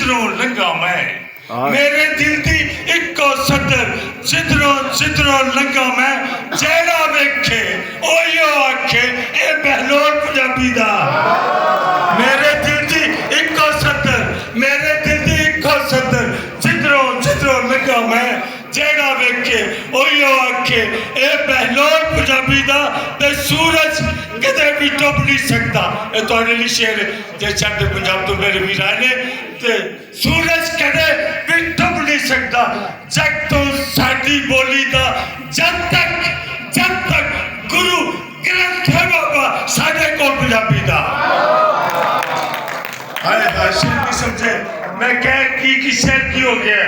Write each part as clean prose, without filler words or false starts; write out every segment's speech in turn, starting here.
जिधरों लंघा मैं मेरे दिल दी इको सदर जिधरों जिधरों लंघा मैं जेड़ा वेखे ओयो आखे ए बहलोल पंजाबी दा मेरे दिल दी इको सदर मेरे दिल दी इको सदर जिधरों जिधरों लंघा मैं जेड़ा वेखे ओयो आखे ए बहलोल पंजाबी दा ते सूरज कदे भी डुब नहीं सकता ए तुहाडे लई शेर जे छड्ड पंजाब तो मेरे वीर आए ने ते सूरज कदे भी डुब नहीं सकता जग तो साडी बोली दा जब तक गुरु ग्रंथ है बाबा साडे कोल पंजाबी दा हाय हाय शेर नहीं समझे मैं कह की शेर की हो गया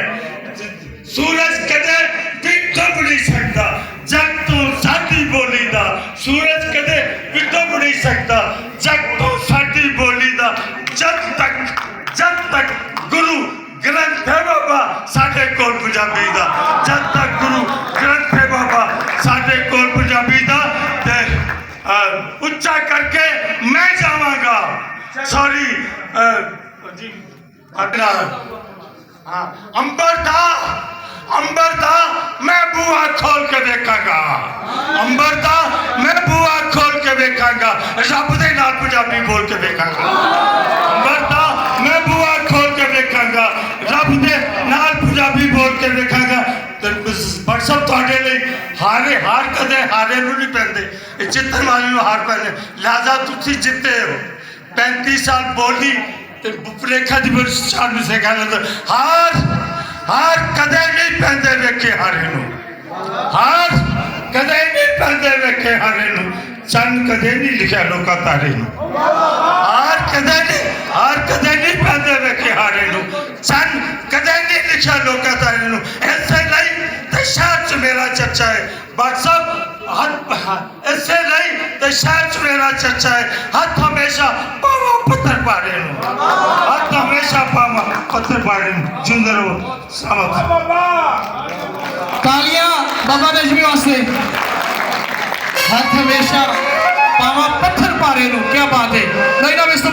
सूरज कदे भी डुब नहीं सकता जग तो साडी बोली दा सूरज कदे भी डुब नहीं सकता जग तो साडी बोली दा जब तक गुरु ग्रंथ है बाबा साडे कोल पंजाबी दा जब तक गुरु ग्रंथ है बाबा साडे कोल पंजाबी दा ते उच्चा करके मैं जावांगा सॉरी जी अपना अंबर दा मैं बुआ खोल के देखांगा अंबर दा मैं बुआ खोल के देखांगा रब दे नाल पंजाबी बोल के देखांगा अंबर दा मैं बुआ खोल के देखांगा रब दे नाल पंजाबी बोल के देखांगा बख्शब तुहाडे लई हार कदे हारे नूं नहीं पैंदे जितन वाले नूं हार पैंदे लिहाजा तुसीं जिते हो 35 साल बोली भुलेखा दी शान से हार कदे नहीं पैंदे वेखे हारे नूं हार कदे नहीं पैंदे वेखे हारे नूं चंद कदे नहीं लिखा लोका तारे नूं हार कदे नहीं पैंदे वेखे हारे नूं चंद कदे नहीं लिखा लोका तारे नूं ऐसे नहीं ते शहर च मेरा चर्चा है बात सब ऐसे नहीं ते शहर च मेरा चर्चा है हाथ हमेशा पावा पत्थर पाड़े नूं हाथ हमेशा पावा पत्थर पाड़े नूं जिंदे रहो समझ तालियां बाबा नजमी वास्ते हाथ हमेशा पावा पत्थर पारे नूं क्या बात है नहीं ना इस